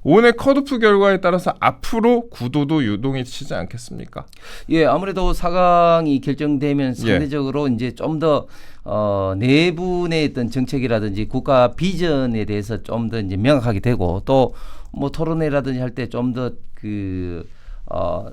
오늘 컷오프 결과에 따라서 앞으로 구도도 유동이 치지 않겠습니까? 예, 아무래도 4강이 결정되면 상대적으로 이제 좀 더 내분의 어떤 정책이라든지 국가 비전에 대해서 좀 더 이제 명확하게 되고 또 뭐 토론회라든지 할 때 좀 더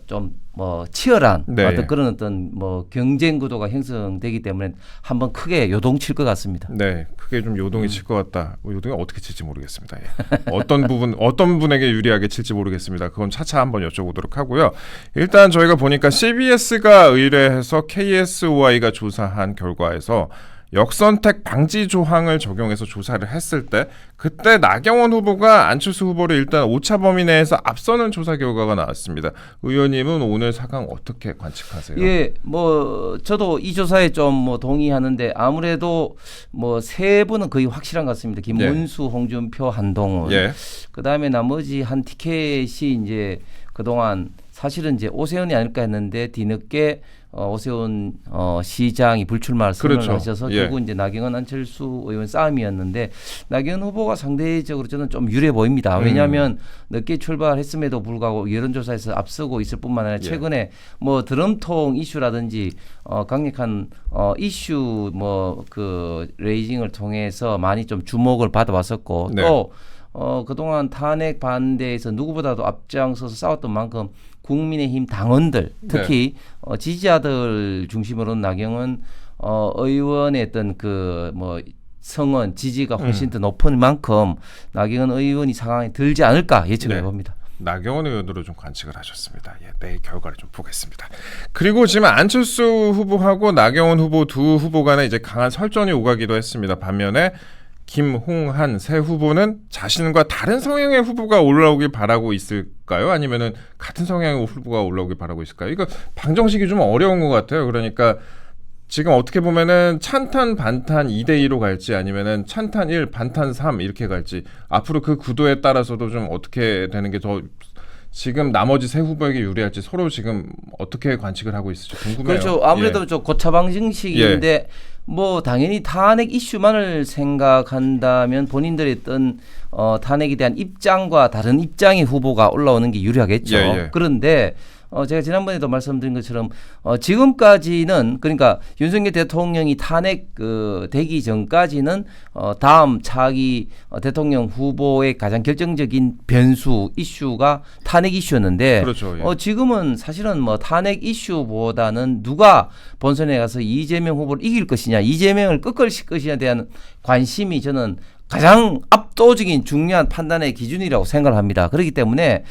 좀 뭐 치열한 네. 어떤 그런 어떤 뭐 경쟁 구도가 형성되기 때문에 한번 크게 요동칠 것 같습니다. 네, 크게 좀 요동이 칠 것 같다. 요동이 어떻게 칠지 모르겠습니다. 예. 어떤 분에게 유리하게 칠지 모르겠습니다. 그건 차차 한번 여쭤보도록 하고요. 일단 저희가 보니까 CBS가 의뢰해서 KSOI가 조사한 결과에서 역선택 방지 조항을 적용해서 조사를 했을 때 그때 나경원 후보가 안철수 후보를 일단 오차 범위 내에서 앞서는 조사 결과가 나왔습니다. 의원님은 오늘 4강 어떻게 관측하세요? 예, 뭐 저도 이 조사에 좀 뭐 동의하는데 아무래도 뭐 세 분은 거의 확실한 것 같습니다. 김문수, 홍준표, 한동훈. 예. 그다음에 나머지 한 티켓이 이제 그동안 사실은 이제 오세훈이 아닐까 했는데 뒤늦게 오세훈 시장이 불출마를 선언을 그렇죠. 하셔서 예. 결국 이제 나경원 안철수 의원 싸움이었는데 나경원 후보가 상대적으로 저는 좀 유리해 보입니다. 왜냐하면 늦게 출발했음에도 불구하고 여론조사에서 앞서고 있을 뿐만 아니라 최근에 뭐 드럼통 이슈라든지 강력한 이슈 뭐 그 레이징을 통해서 많이 좀 주목을 받아왔었고 네. 또 그동안 탄핵 반대에서 누구보다도 앞장서서 싸웠던 만큼 국민의힘 당원들 특히 지지자들 중심으로 나경원 의원의 어떤 그 뭐 성원 지지가 훨씬 더 높은 만큼 나경원 의원이 상황에 들지 않을까 예측해 네. 봅니다. 나경원 의원으로 좀 관측을 하셨습니다. 예, 내일 결과를 좀 보겠습니다. 그리고 지금 안철수 후보하고 나경원 후보 두 후보 간에 이제 강한 설전이 오가기도 했습니다. 반면에 김홍한 새 후보는 자신과 다른 성향의 후보가 올라오길 바라고 있을까요? 아니면은 같은 성향의 후보가 올라오길 바라고 있을까요? 이거 방정식이 좀 어려운 것 같아요. 그러니까 지금 어떻게 보면은 찬탄 반탄 2대2로 갈지 아니면은 찬탄 1 반탄 3 이렇게 갈지 앞으로 그 구도에 따라서도 좀 어떻게 되는 게 더 지금 나머지 세 후보에게 유리할지 서로 지금 어떻게 관측을 하고 있을지 궁금해요. 그렇죠. 아무래도 좀 고차 방정식인데 뭐 당연히 탄핵 이슈만을 생각한다면 본인들의 어떤 탄핵에 대한 입장과 다른 입장의 후보가 올라오는 게 유리하겠죠. 그런데 제가 지난번에도 말씀드린 것처럼 지금까지는 그러니까 윤석열 대통령이 탄핵 되기 전까지는 다음 차기 대통령 후보의 가장 결정적인 변수 이슈가 탄핵 이슈였는데 그렇죠. 예. 지금은 사실은 뭐 탄핵 이슈보다는 누가 본선에 가서 이재명 후보를 이길 것이냐 이재명을 꺾을 것이냐에 대한 관심이 저는 가장 압도적인 중요한 판단의 기준이라고 생각을 합니다. 그렇기 때문에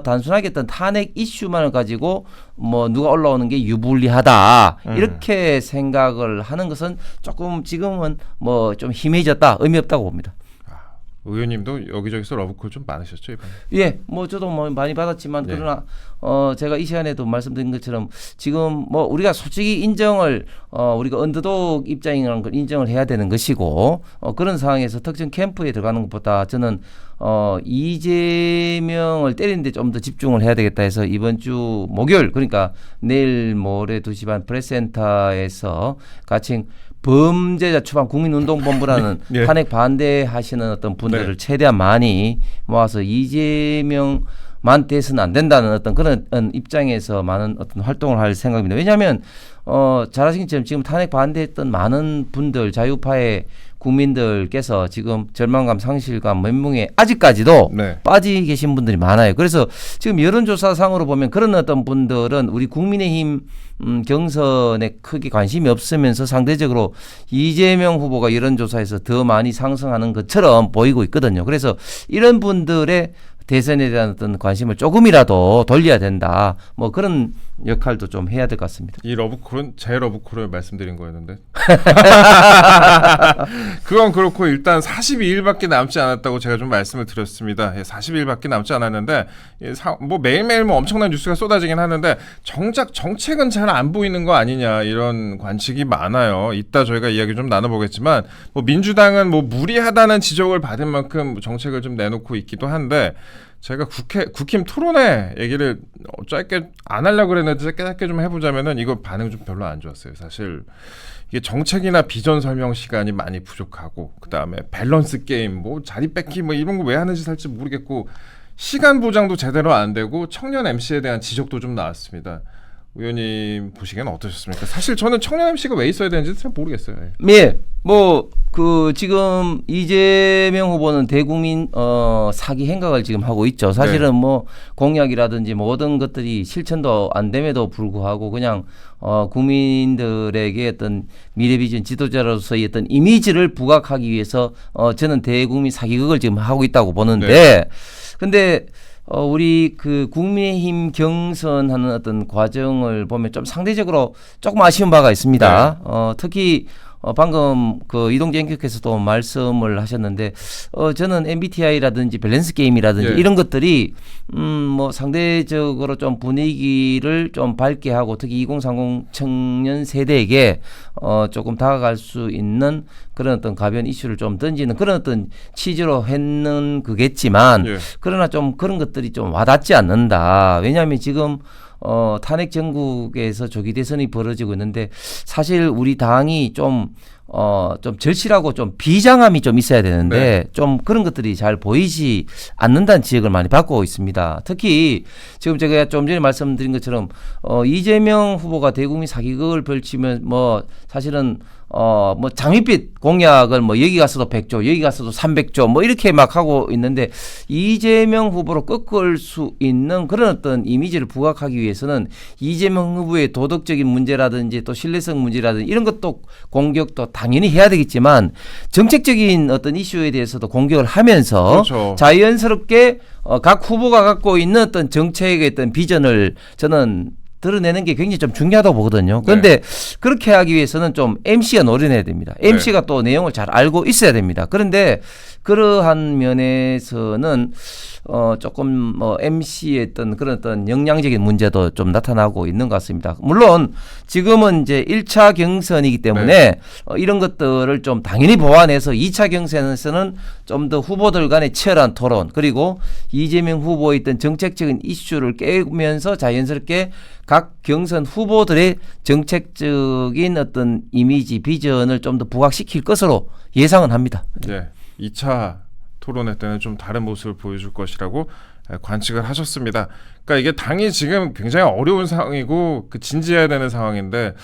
단순하게 어떤 탄핵 이슈만을 가지고 뭐 누가 올라오는 게 유불리하다 이렇게 생각을 하는 것은 조금 지금은 뭐 좀 희미해졌다 의미 없다고 봅니다. 의원님도 여기저기서 러브콜 좀 많으셨죠 이번에? 예, 뭐 저도 뭐 많이 받았지만 그러나 제가 이 시간에도 말씀드린 것처럼 지금 뭐 우리가 솔직히 인정을 우리가 언더독 입장이라는 걸 인정을 해야 되는 것이고 그런 상황에서 특정 캠프에 들어가는 것보다 저는 이재명을 때리는 데 좀 더 집중을 해야 되겠다 해서 이번 주 목요일 그러니까 내일 모레 2시 반 프레스센터에서 같이 범죄자 추방 국민운동본부라는 탄핵 반대하시는 어떤 분들을 최대한 많이 모아서 이재명만 돼서는 안 된다는 어떤 그런 입장에서 많은 어떤 활동을 할 생각입니다. 왜냐하면 잘 아시는 것처럼 지금 탄핵 반대했던 많은 분들 자유파의 국민들께서 지금 절망감, 상실감, 멘붕에 아직까지도 빠지 계신 분들이 많아요. 그래서 지금 여론조사상으로 보면 그런 어떤 분들은 우리 국민의힘 경선에 크게 관심이 없으면서 상대적으로 이재명 후보가 여론조사에서 더 많이 상승하는 것처럼 보이고 있거든요. 그래서 이런 분들의 대선에 대한 어떤 관심을 조금이라도 돌려야 된다. 뭐 그런 역할도 좀 해야 될 것 같습니다. 이 러브콜은 제 러브콜을 말씀드린 거였는데 그건 그렇고 일단 42일밖에 남지 않았다고 제가 좀 말씀을 드렸습니다. 42일밖에 남지 않았는데 뭐 매일매일 뭐 엄청난 뉴스가 쏟아지긴 하는데 정작 정책은 잘 안 보이는 거 아니냐 이런 관측이 많아요. 이따 저희가 이야기 좀 나눠보겠지만 뭐 민주당은 뭐 무리하다는 지적을 받은 만큼 정책을 좀 내놓고 있기도 한데 제가 국힘 토론회 얘기를 짧게 안 하려고 그랬는데 짧게 좀 해보자면은 이거 반응 좀 별로 안 좋았어요. 사실 이게 정책이나 비전 설명 시간이 많이 부족하고 그 다음에 밸런스 게임 뭐 자리 뺏기 뭐 이런 거 왜 하는지 살지 모르겠고 시간 보장도 제대로 안 되고 청년 MC에 대한 지적도 좀 나왔습니다. 의원님 보시기에는 어떠셨습니까? 사실 저는 청년 MC가 왜 있어야 되는지 잘 모르겠어요. 예. 뭐 그 지금 이재명 후보는 대국민 사기 행각을 지금 하고 있죠. 사실은 뭐 공약이라든지 모든 것들이 실천도 안 됨에도 불구하고 그냥 국민들에게 어떤 미래 비전 지도자로서의 어떤 이미지를 부각하기 위해서 저는 대국민 사기극을 지금 하고 있다고 보는데 근데 우리 그 국민의힘 경선하는 어떤 과정을 보면 좀 상대적으로 조금 아쉬운 바가 있습니다. 특히 방금 그 이동재 앵커께서도 말씀을 하셨는데 저는 MBTI라든지 밸런스 게임이라든지 이런 것들이 뭐 상대적으로 좀 분위기를 좀 밝게 하고 특히 2030 청년 세대에게 조금 다가갈 수 있는 그런 어떤 가벼운 이슈를 좀 던지는 그런 어떤 취지로 했는 그겠지만 그러나 좀 그런 것들이 좀 와닿지 않는다. 왜냐하면 지금 탄핵 전국에서 조기 대선이 벌어지고 있는데 사실 우리 당이 좀 절실하고 좀 비장함이 좀 있어야 되는데 좀 그런 것들이 잘 보이지 않는다는 지적을 많이 받고 있습니다. 특히 지금 제가 좀 전에 말씀드린 것처럼 이재명 후보가 대국민 사기극을 벌치면 뭐 사실은 뭐 장밋빛 공약을 뭐 여기 가서도 100조 여기 가서도 300조 뭐 이렇게 막 하고 있는데 이재명 후보로 꺾을 수 있는 그런 어떤 이미지를 부각하기 위해서는 이재명 후보의 도덕적인 문제라든지 또 신뢰성 문제라든지 이런 것도 공격도 당연히 해야 되겠지만 정책적인 어떤 이슈에 대해서도 공격을 하면서 자연스럽게 각 후보가 갖고 있는 어떤 정책의 어떤 비전을 저는 드러내는 게 굉장히 좀 중요하다고 보거든요. 그런데 그렇게 하기 위해서는 좀 MC가 노련해야 됩니다. MC가 또 내용을 잘 알고 있어야 됩니다. 그런데 그러한 면에서는 조금 뭐 MC의 어떤 그런 어떤 역량적인 문제도 좀 나타나고 있는 것 같습니다. 물론 지금은 이제 1차 경선이기 때문에 이런 것들을 좀 당연히 보완해서 2차 경선에서는 좀 더 후보들 간의 치열한 토론 그리고 이재명 후보의 어떤 정책적인 이슈를 깨우면서 자연스럽게 각 경선 후보들의 정책적인 어떤 이미지 비전을 좀 더 부각시킬 것으로 예상은 합니다. 네. 2차 토론회 때는 좀 다른 모습을 보여줄 것이라고 관측을 하셨습니다. 그러니까 이게 당이 지금 굉장히 어려운 상황이고 진지해야 되는 상황인데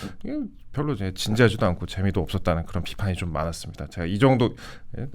별로 진지하지도 않고 재미도 없었다는 그런 비판이 좀 많았습니다. 제가 이 정도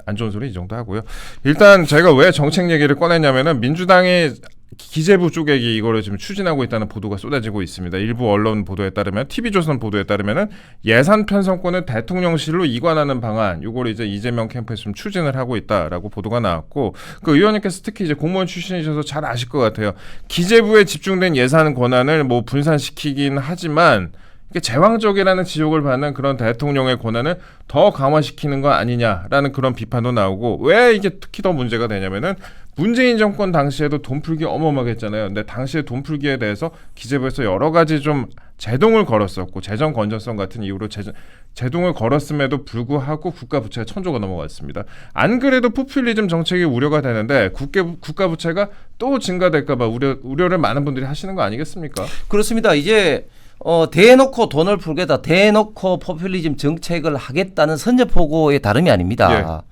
안 좋은 소리 이 정도 하고요. 일단 제가 왜 정책 얘기를 꺼냈냐면은 민주당의 기재부 쪽에 이거를 지금 추진하고 있다는 보도가 쏟아지고 있습니다. 일부 언론 보도에 따르면 TV조선 보도에 따르면은 예산 편성권을 대통령실로 이관하는 방안, 이걸 이제 이재명 캠프에서 좀 추진을 하고 있다라고 보도가 나왔고, 그 의원님께서 특히 이제 공무원 출신이셔서 잘 아실 것 같아요. 기재부에 집중된 예산 권한을 뭐 분산시키긴 하지만 제왕적이라는 지적을 받는 그런 대통령의 권한을 더 강화시키는 거 아니냐라는 그런 비판도 나오고, 왜 이게 특히 더 문제가 되냐면은 문재인 정권 당시에도 돈풀기 어마어마하게 했잖아요. 근데 당시에 돈풀기에 대해서 기재부에서 여러 가지 좀 제동을 걸었었고, 재정 건전성 같은 이유로 제동을 걸었음에도 불구하고 국가 부채가 1,000조가 넘어갔습니다. 안 그래도 포퓰리즘 정책이 우려가 되는데 국가 부채가 또 증가될까 봐 우려를 많은 분들이 하시는 거 아니겠습니까? 그렇습니다. 이제 대놓고 돈을 풀겠다, 대놓고 포퓰리즘 정책을 하겠다는 선제포고의 다름이 아닙니다.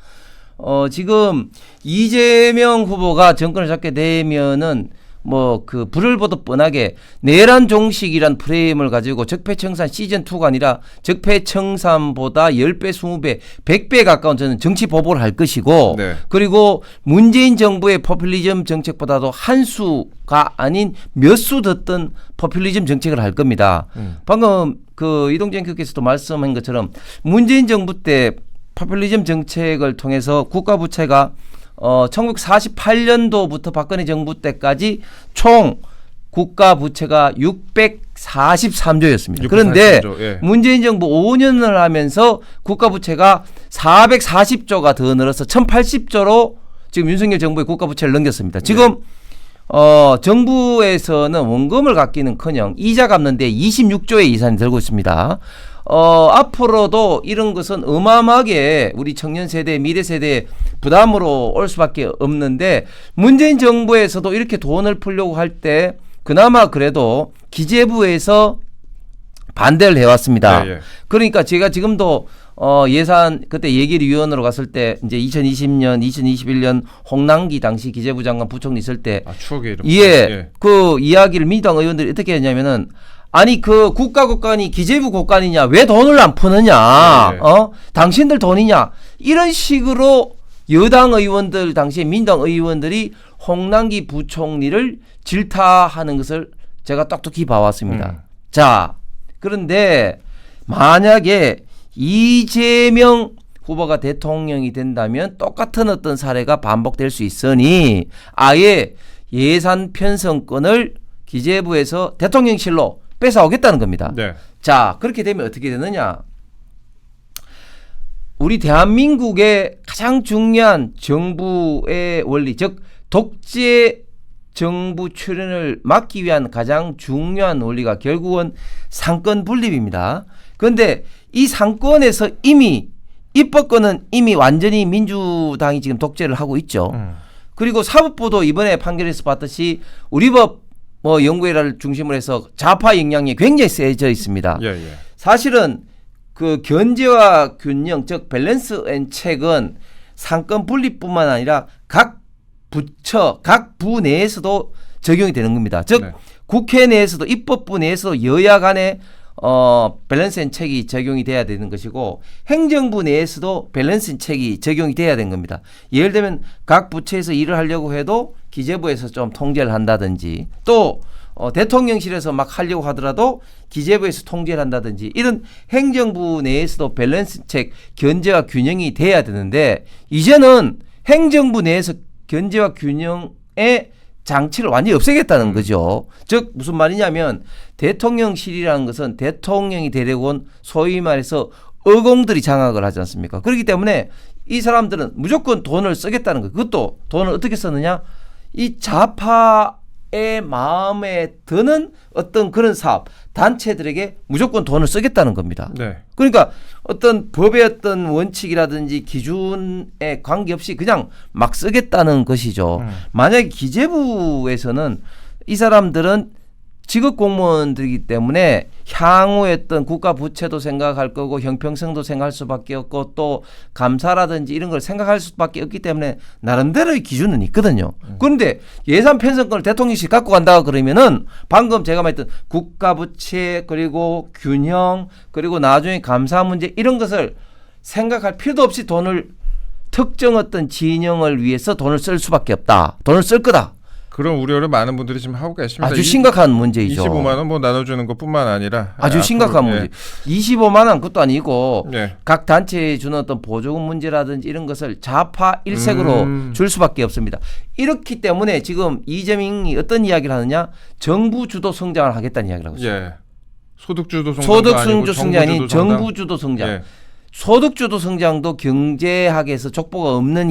지금 이재명 후보가 정권을 잡게 되면은 뭐 그 불을 보듯 뻔하게 내란 종식이란 프레임을 가지고 적폐청산 시즌2가 아니라 적폐청산보다 10배, 20배, 100배 가까운 저는 정치 보복을 할 것이고, 그리고 문재인 정부의 포퓰리즘 정책보다도 한 수가 아닌 몇 수 더 포퓰리즘 정책을 할 겁니다. 방금 그 이동재 앵커께서도 말씀한 것처럼 문재인 정부 때 포퓰리즘 정책을 통해서 국가 부채가 1948년도부터 박근혜 정부 때까지 총 국가 부채가 643조였습니다. 그런데 문재인 정부 5년을 하면서 국가 부채가 440조가 더 늘어서 1080조로 지금 윤석열 정부의 국가 부채를 넘겼습니다. 지금 정부에서는 원금을 갚기는커녕 이자 갚는 데 26조의 예산이 들고 있습니다. 앞으로도 이런 것은 어마어마하게 우리 청년 세대, 미래 세대의 부담으로 올 수밖에 없는데, 문재인 정부에서도 이렇게 돈을 풀려고 할 때 그나마 그래도 기재부에서 반대를 해왔습니다. 그러니까 제가 지금도 예산 그때 예결위원으로 갔을 때 이제 2020년, 2021년 홍남기 당시 기재부 장관 부총리 있을 때 추억의 이름. 예, 그 이야기를 민주당 의원들이 어떻게 했냐면은 아니 그 국가국관이 기재부 국관이냐 왜 돈을 안 푸느냐 당신들 돈이냐 이런 식으로 여당 의원들 당시에 민주당 의원들이 홍남기 부총리를 질타하는 것을 제가 똑똑히 봐왔습니다. 자, 그런데 만약에 이재명 후보가 대통령이 된다면 똑같은 어떤 사례가 반복될 수 있으니 아예 예산 편성권을 기재부에서 대통령실로 뺏어오겠다는 겁니다. 네. 자, 그렇게 되면 어떻게 되느냐? 우리 대한민국의 가장 중요한 정부의 원리, 즉 독재 정부 출연을 막기 위한 가장 중요한 원리가 결국은 상권 분립입니다. 그런데 이 상권에서 이미 입법권은 이미 완전히 민주당이 지금 독재를 하고 있죠. 그리고 사법부도 이번에 판결에서 봤듯이 우리 법 연구회를 중심으로 해서 좌파 영향이 굉장히 세져 있습니다. 예. 사실은 그 견제와 균형, 즉 밸런스 앤 책은 상권 분립뿐만 아니라 각 부처, 각 부 내에서도 적용이 되는 겁니다. 즉 네. 국회 내에서도 입법부 내에서도 여야 간에 밸런스 앤 책이 적용이 돼야 되는 것이고 행정부 내에서도 밸런스 앤 책이 적용이 돼야 되는 겁니다. 예를 들면 각 부처에서 일을 하려고 해도 기재부에서 좀 통제를 한다든지 또 대통령실에서 막 하려고 하더라도 기재부에서 통제를 한다든지 이런 행정부 내에서도 밸런스 책 견제와 균형이 돼야 되는데 이제는 행정부 내에서 견제와 균형의 장치를 완전히 없애겠다는 거죠. 즉 무슨 말이냐면 대통령실이라는 것은 대통령이 되려고 온 소위 말해서 의공들이 장악을 하지 않습니까? 그렇기 때문에 이 사람들은 무조건 돈을 쓰겠다는 거예요. 그것도 돈을 어떻게 쓰느냐? 이 좌파의 마음에 드는 어떤 그런 사업, 단체들에게 무조건 돈을 쓰겠다는 겁니다. 네. 그러니까 어떤 법의 어떤 원칙이라든지 기준에 관계없이 그냥 막 쓰겠다는 것이죠. 만약에 기재부에서는 이 사람들은 직업 공무원들이기 때문에 향후에 어떤 국가 부채도 생각할 거고 형평성도 생각할 수밖에 없고 또 감사라든지 이런 걸 생각할 수밖에 없기 때문에 나름대로의 기준은 있거든요. 그런데 예산 편성권을 대통령실이 갖고 간다 그러면은 방금 제가 말했던 국가 부채 그리고 균형 그리고 나중에 감사 문제 이런 것을 생각할 필요도 없이 돈을 특정 어떤 진영을 위해서 돈을 쓸 수밖에 없다. 돈을 쓸 거다. 그런 우려를 많은 분들이 지금 하고 계십니다. 아주 심각한 문제이죠. 25만 원 뭐 나눠주는 것뿐만 아니라 아주 심각한 문제. 25만 원 그것도 아니고 예. 각 단체에 주는 어떤 보조금 문제라든지 이런 것을 좌파 일색으로 줄 수밖에 없습니다. 이렇기 때문에 지금 이재명이 어떤 이야기를 하느냐? 정부 주도 성장을 하겠다는 이야기를 하고 있어요. 예. 소득주도 성장도 소득주도 성장이 아닌 정부 주도 성장. 예. 소득주도 성장도 경제학에서 족보가 없는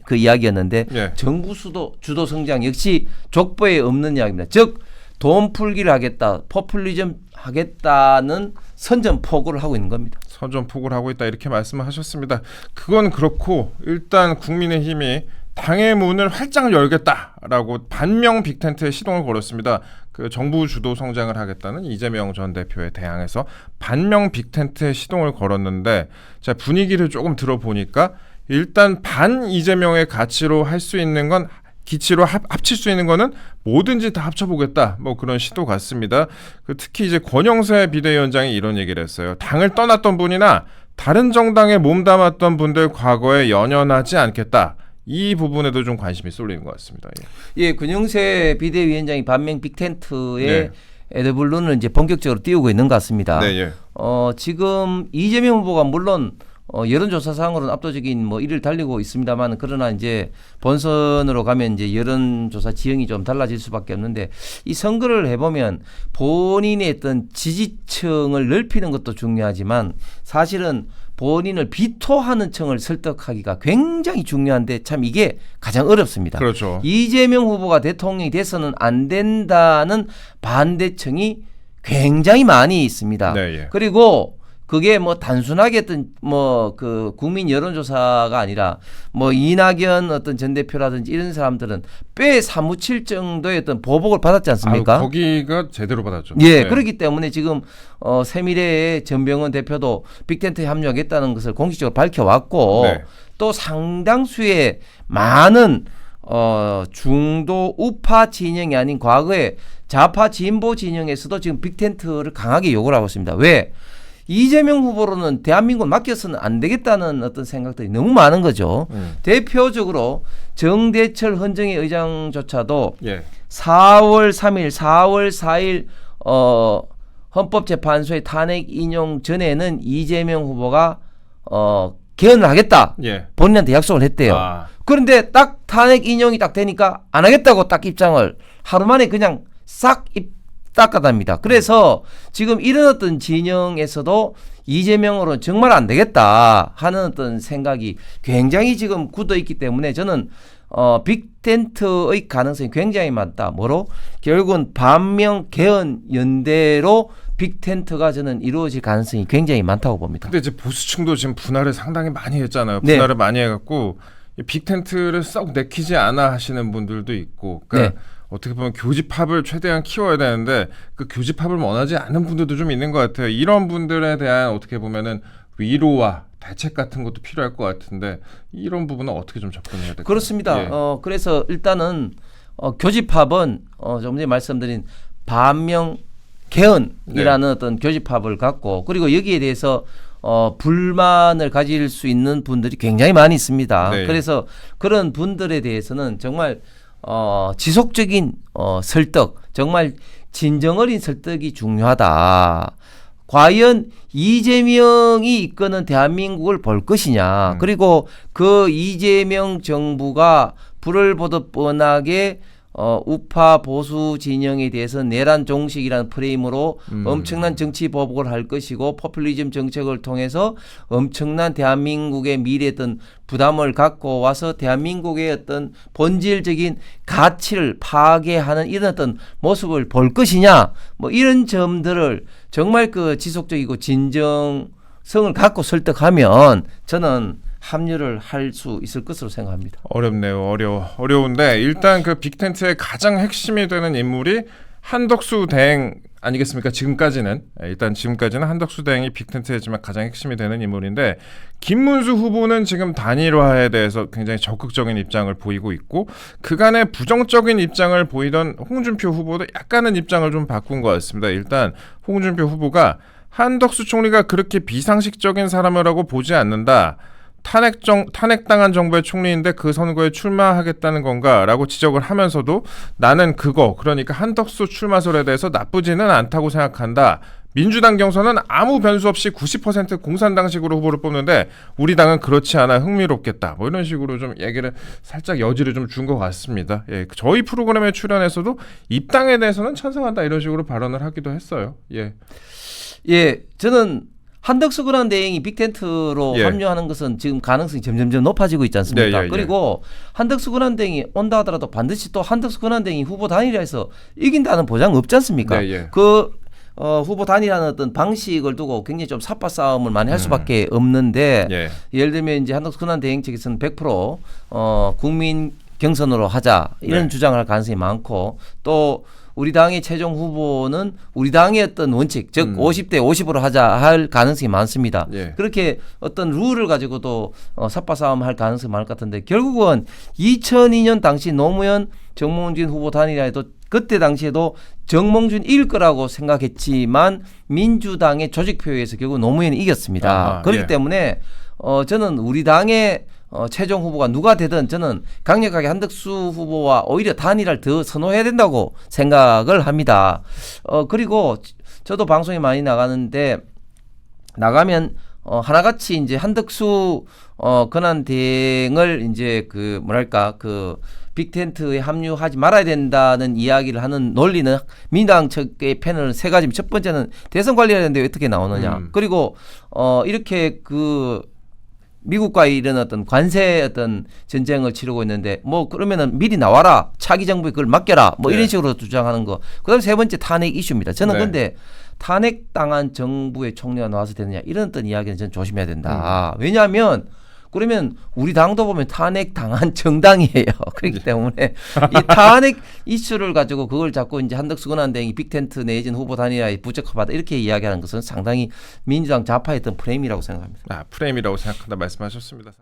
그 이야기였는데 예. 정부 주도 성장 역시 족보에 없는 이야기입니다. 즉 돈 풀기를 하겠다, 포퓰리즘 하겠다는 선전포고를 하고 있는 겁니다. 선전포고를 하고 있다 이렇게 말씀을 하셨습니다. 그건 그렇고 일단 국민의힘이 당의 문을 활짝 열겠다라고 반명 빅텐트에 시동을 걸었습니다. 그 정부 주도 성장을 하겠다는 이재명 전 대표에 대항해서 반명 빅텐트에 시동을 걸었는데 자 분위기를 조금 들어보니까 일단 반 이재명의 가치로 할 수 있는 건 기치로 합칠 수 있는 거는 뭐든지 다 합쳐보겠다 뭐 그런 시도 같습니다. 특히 이제 권영세 비대위원장이 이런 얘기를 했어요. 당을 떠났던 분이나 다른 정당에 몸담았던 분들 과거에 연연하지 않겠다. 이 부분에도 좀 관심이 쏠리는 것 같습니다. 예, 권영세 비대위원장이 반명 빅텐트에 에드블룬을 이제 본격적으로 띄우고 있는 것 같습니다. 네, 예. 지금 이재명 후보가 물론 여론조사상으로는 압도적인 뭐 1위를 달리고 있습니다만 그러나 이제 본선으로 가면 이제 여론조사 지형이 좀 달라질 수밖에 없는데 이 선거를 해보면 본인의 어떤 지지층을 넓히는 것도 중요하지만 사실은 본인을 비토하는 층을 설득하기가 굉장히 중요한데 참 이게 가장 어렵습니다. 그렇죠. 이재명 후보가 대통령이 돼서는 안 된다는 반대층이 굉장히 많이 있습니다. 네, 예. 그리고 그게 뭐 단순하게 어떤 뭐 그 국민 여론조사가 아니라 뭐 이낙연 어떤 전 대표라든지 이런 사람들은 뼈에 사무칠 정도의 어떤 보복을 받았지 않습니까? 아유, 거기가 제대로 받았죠. 예, 네. 그렇기 때문에 지금 새미래의 전병헌 대표도 빅텐트에 합류하겠다는 것을 공식적으로 밝혀왔고 네. 또 상당수의 많은 중도 우파 진영이 아닌 과거에 좌파 진보 진영에서도 지금 빅텐트를 강하게 요구를 하고 있습니다. 왜? 이재명 후보로는 대한민국을 맡겨서는 안 되겠다는 어떤 생각들이 너무 많은 거죠. 대표적으로 정대철 헌정의 의장조차도 예. 4월 3일, 4월 4일 헌법재판소의 탄핵 인용 전에는 이재명 후보가 개헌을 하겠다. 예. 본인한테 약속을 했대요. 아. 그런데 딱 탄핵 인용이 딱 되니까 안 하겠다고 딱 입장을 하루 만에 그냥 싹 닦아답니다. 그래서 지금 이런 어떤 진영에서도 이재명으로 정말 안 되겠다 하는 어떤 생각이 굉장히 지금 굳어 있기 때문에 저는 빅텐트의 가능성이 굉장히 많다. 뭐로? 결국은 반명 개헌 연대로 빅텐트가 저는 이루어질 가능성이 굉장히 많다고 봅니다. 근데 이제 보수층도 지금 분할을 상당히 많이 했잖아요. 네. 분할을 많이 해갖고 이 빅텐트를 썩 내키지 않아 하시는 분들도 있고, 그러니까 네. 어떻게 보면 교집합을 최대한 키워야 되는데 그 교집합을 원하지 않는 분들도 좀 있는 것 같아요. 이런 분들에 대한 어떻게 보면은 위로와 대책 같은 것도 필요할 것 같은데 이런 부분은 어떻게 좀 접근해야 될까요? 그렇습니다. 예. 그래서 일단은 교집합은 좀 전에 말씀드린 반명 개헌이라는 네. 어떤 교집합을 갖고 그리고 여기에 대해서 불만을 가질 수 있는 분들이 굉장히 많이 있습니다. 네. 그래서 그런 분들에 대해서는 정말 지속적인 설득, 정말 진정 어린 설득이 중요하다. 과연 이재명이 이끄는 대한민국을 볼 것이냐. 그리고 그 이재명 정부가 불을 보듯 뻔하게 우파 보수 진영에 대해서 내란 종식이라는 프레임으로 엄청난 정치 보복을 할 것이고 포퓰리즘 정책을 통해서 엄청난 대한민국의 미래에 어떤 부담을 갖고 와서 대한민국의 어떤 본질적인 가치를 파괴하는 이런 어떤 모습을 볼 것이냐 뭐 이런 점들을 정말 그 지속적이고 진정성을 갖고 설득하면 저는 합류를 할 수 있을 것으로 생각합니다. 어렵네요. 어려운데 일단 그 빅텐트의 가장 핵심이 되는 인물이 한덕수 대행 아니겠습니까? 지금까지는 한덕수 대행이 빅텐트에지만 가장 핵심이 되는 인물인데 김문수 후보는 지금 단일화에 대해서 굉장히 적극적인 입장을 보이고 있고 그간의 부정적인 입장을 보이던 홍준표 후보도 약간은 입장을 좀 바꾼 것 같습니다. 일단 홍준표 후보가 한덕수 총리가 그렇게 비상식적인 사람이라고 보지 않는다. 탄핵당한 정부의 총리인데 그 선거에 출마하겠다는 건가라고 지적을 하면서도 나는 그러니까 한덕수 출마설에 대해서 나쁘지는 않다고 생각한다. 민주당 경선은 아무 변수 없이 90% 공산당식으로 후보를 뽑는데 우리 당은 그렇지 않아 흥미롭겠다. 뭐 이런 식으로 좀 얘기를 살짝 여지를 좀 준 것 같습니다. 예, 저희 프로그램에 출연해서도 입당에 대해서는 찬성한다 이런 식으로 발언을 하기도 했어요. 예, 저는 한덕수 권한대행이 빅텐트로 예. 합류하는 것은 지금 가능성이 점점 높아지고 있지 않습니까? 네, 예. 그리고 한덕수 권한대행이 온다 하더라도 반드시 또 한덕수 권한대행이 후보 단일화해서 이긴다는 보장 없지 않습니까? 네, 예. 그 후보 단일화는 어떤 방식을 두고 굉장히 좀 삿바 싸움을 많이 할 수밖에 없는데 예. 예를 들면 이제 한덕수 권한대행 측에서는 100% 국민 경선으로 하자 이런 네. 주장을 할 가능성이 많고 또 우리 당의 최종 후보는 우리 당의 어떤 원칙, 즉 50대 50으로 하자 할 가능성이 많습니다. 예. 그렇게 어떤 룰을 가지고도 삿바 싸움 할 가능성이 많을 것 같은데 결국은 2002년 당시 노무현 정몽준 후보 단일화에도 그때 당시에도 정몽준 이길 거라고 생각했지만 민주당의 조직표에서 결국 노무현이 이겼습니다. 아하, 그렇기 예. 때문에 저는 우리 당의 최종 후보가 누가 되든 저는 강력하게 한덕수 후보와 오히려 단일화를 더 선호해야 된다고 생각을 합니다. 그리고 저도 방송에 많이 나가는데 나가면 하나같이 이제 한덕수 권한대행을 이제 그 뭐랄까 그 빅텐트에 합류하지 말아야 된다는 이야기를 하는 논리는 민주당 측의 패널은 세 가지. 첫 번째는 대선 관리해야 되는데 어떻게 나오느냐. 그리고 이렇게 그 미국과의 이런 어떤 관세 어떤 전쟁을 치르고 있는데 뭐 그러면은 미리 나와라 차기 정부에 그걸 맡겨라 뭐 이런 네. 식으로 주장하는 거. 그다음 세 번째 탄핵 이슈입니다. 저는 네. 근데 탄핵당한 정부의 총리가 나와서 되느냐 이런 어떤 이야기는 저는 조심해야 된다. 왜냐하면 그러면 우리 당도 보면 탄핵당한 정당이에요. 그렇기 때문에 이 탄핵 이슈를 가지고 그걸 자꾸 이제 한덕수 권한대행이 빅텐트 내진 후보 단일화에 부적합하다 이렇게 이야기하는 것은 상당히 민주당 좌파의 어떤 프레임이라고 생각합니다. 프레임이라고 생각한다 말씀하셨습니다.